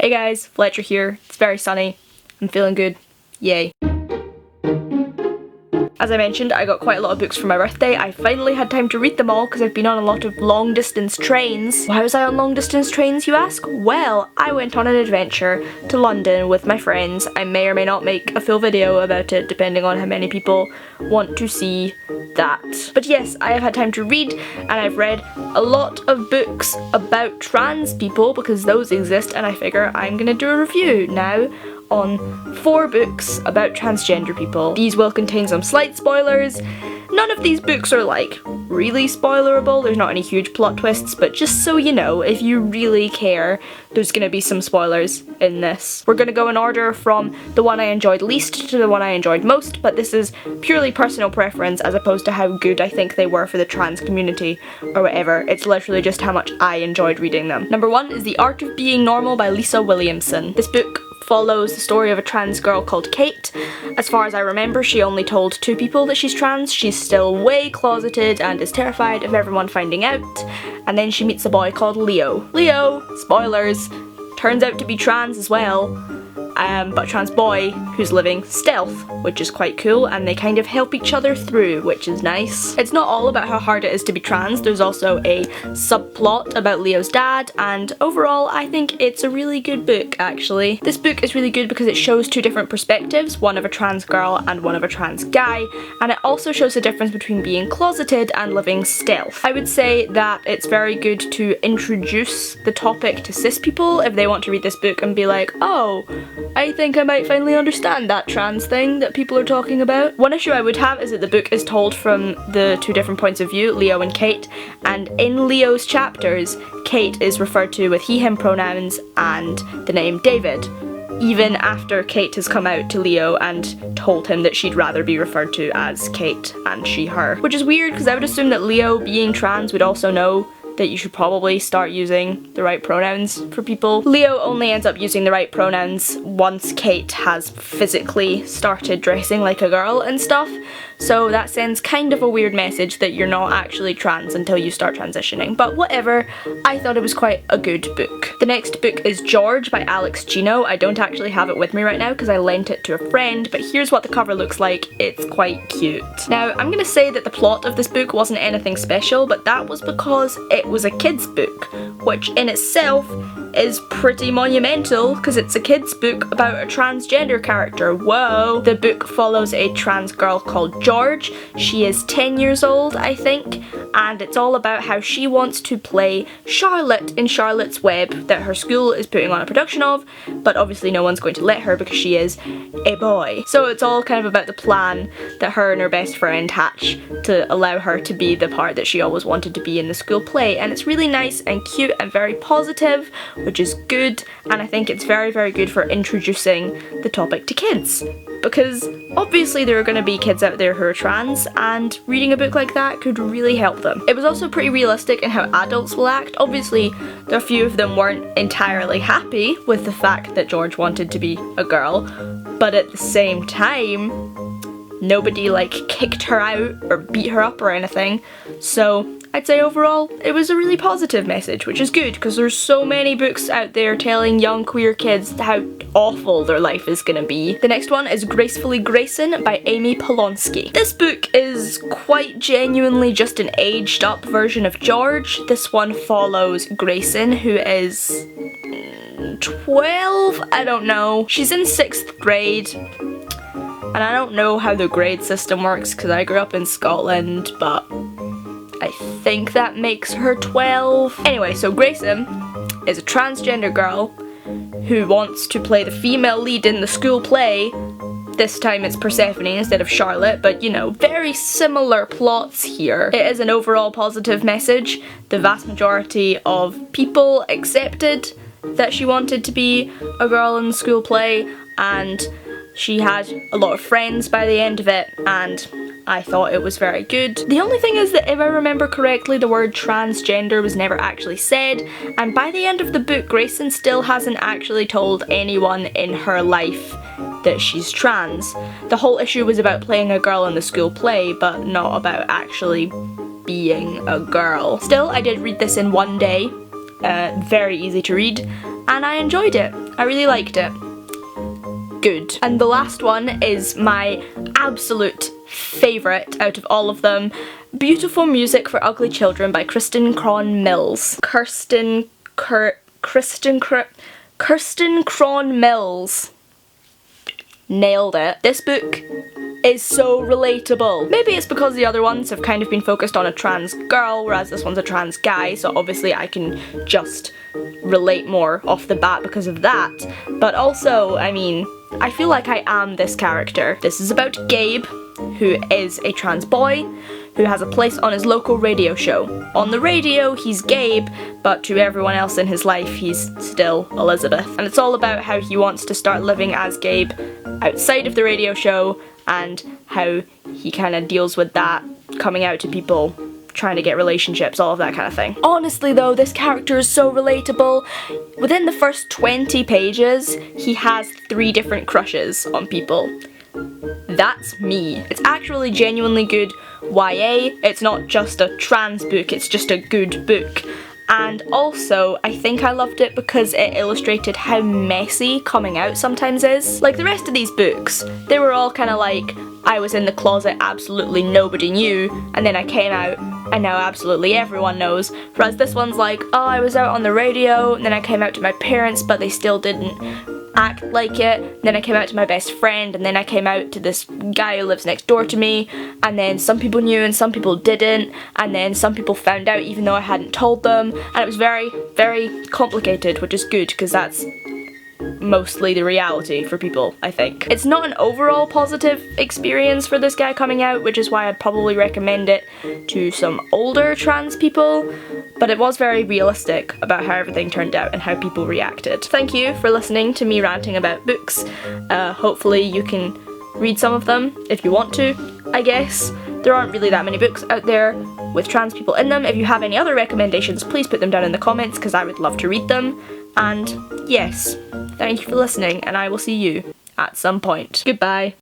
Hey guys, Fletcher here. It's very sunny. I'm feeling good. Yay. As I mentioned, I got quite a lot of books for my birthday. I finally had time to read them all because I've been on a lot of long distance trains. Why was I on long distance trains, you ask? Well, I went on an adventure to London with my friends. I may or may not make a full video about it depending on how many people want to see that. But yes, I have had time to read and I've read a lot of books about trans people because those exist, and I figure I'm gonna do a review now on 4 books about transgender people. These will contain some slight spoilers. None of these books are like really spoilerable, there's not any huge plot twists, but just so you know, if you really care, there's gonna be some spoilers in this. We're gonna go in order from the one I enjoyed least to the one I enjoyed most, but this is purely personal preference as opposed to how good I think they were for the trans community or whatever. It's literally just how much I enjoyed reading them. Number 1 is The Art of Being Normal by Lisa Williamson. This book follows the story of a trans girl called Kate. As far as I remember, she only told 2 people that she's trans. She's still way closeted and is terrified of everyone finding out. And then she meets a boy called Leo. Leo, spoilers, turns out to be trans as well. But a trans boy who's living stealth, which is quite cool, and they kind of help each other through, which is nice. It's not all about how hard it is to be trans, there's also a subplot about Leo's dad, and overall I think it's a really good book actually. This book is really good because it shows 2 different perspectives, one of a trans girl and one of a trans guy, and it also shows the difference between being closeted and living stealth. I would say that it's very good to introduce the topic to cis people if they want to read this book and be like, oh, I think I might finally understand that trans thing that people are talking about. One issue I would have is that the book is told from the 2 different points of view, Leo and Kate, and in Leo's chapters, Kate is referred to with he/him pronouns and the name David, even after Kate has come out to Leo and told him that she'd rather be referred to as Kate and she/her. Which is weird because I would assume that Leo, being trans, would also know that you should probably start using the right pronouns for people. Leo only ends up using the right pronouns once Kate has physically started dressing like a girl and stuff, so that sends kind of a weird message that you're not actually trans until you start transitioning, but whatever, I thought it was quite a good book. The next book is George by Alex Gino. I don't actually have it with me right now because I lent it to a friend, but here's what the cover looks like. It's quite cute. Now, I'm gonna say that the plot of this book wasn't anything special, but that was because it was a kid's book, which in itself is pretty monumental because it's a kid's book about a transgender character. Whoa! The book follows a trans girl called George. She is 10 years old, I think, and it's all about how she wants to play Charlotte in Charlotte's Web that her school is putting on a production of, but obviously no one's going to let her because she is a boy. So it's all kind of about the plan that her and her best friend hatch to allow her to be the part that she always wanted to be in the school play, and it's really nice and cute and very positive, which is good, and I think it's very, very good for introducing the topic to kids, because obviously there are going to be kids out there who are trans, and reading a book like that could really help them. It was also pretty realistic in how adults will act. Obviously, a few of them weren't entirely happy with the fact that George wanted to be a girl, but at the same time, nobody like kicked her out or beat her up or anything, so I'd say overall it was a really positive message, which is good because there's so many books out there telling young queer kids how awful their life is gonna be. The next one is Gracefully Grayson by Amy Polonsky. This book is quite genuinely just an aged up version of George. This one follows Grayson, who is 12? I don't know. She's in 6th grade. And I don't know how the grade system works because I grew up in Scotland, but I think that makes her 12. Anyway, so Grayson is a transgender girl who wants to play the female lead in the school play. This time it's Persephone instead of Charlotte, but you know, very similar plots here. It is an overall positive message. The vast majority of people accepted that she wanted to be a girl in the school play, and she had a lot of friends by the end of it, and I thought it was very good. The only thing is that if I remember correctly, the word transgender was never actually said, and by the end of the book, Grayson still hasn't actually told anyone in her life that she's trans. The whole issue was about playing a girl in the school play, but not about actually being a girl. Still, I did read this in one day. Very easy to read, and I enjoyed it. I really liked it. Good. And the last one is my absolute favourite out of all of them. Beautiful Music for Ugly Children by Kirsten Cron Mills. Kirsten Cron Mills. Nailed it. This book is so relatable. Maybe it's because the other ones have kind of been focused on a trans girl, whereas this one's a trans guy, so obviously I can just relate more off the bat because of that. But also, I mean, I feel like I am this character. This is about Gabe, who is a trans boy, who has a place on his local radio show. On the radio, he's Gabe, but to everyone else in his life, he's still Elizabeth. And it's all about how he wants to start living as Gabe outside of the radio show, and how he kind of deals with that, coming out to people, trying to get relationships, all of that kind of thing. Honestly though, this character is so relatable. Within the first 20 pages, he has 3 different crushes on people. That's me. It's actually genuinely good YA. It's not just a trans book, it's just a good book. And also, I think I loved it because it illustrated how messy coming out sometimes is. Like the rest of these books, they were all kind of like, I was in the closet, absolutely nobody knew, and then I came out, and now absolutely everyone knows. Whereas this one's like, oh, I was out on the radio, and then I came out to my parents, but they still didn't act like it. Then I came out to my best friend, and then I came out to this guy who lives next door to me, and then some people knew and some people didn't, and then some people found out even though I hadn't told them, and it was very, very complicated, which is good because that's mostly the reality for people, I think. It's not an overall positive experience for this guy coming out, which is why I'd probably recommend it to some older trans people, but it was very realistic about how everything turned out and how people reacted. Thank you for listening to me ranting about books. Hopefully you can read some of them if you want to, I guess. There aren't really that many books out there with trans people in them. If you have any other recommendations, please put them down in the comments because I would love to read them. And yes, thank you for listening, and I will see you at some point. Goodbye.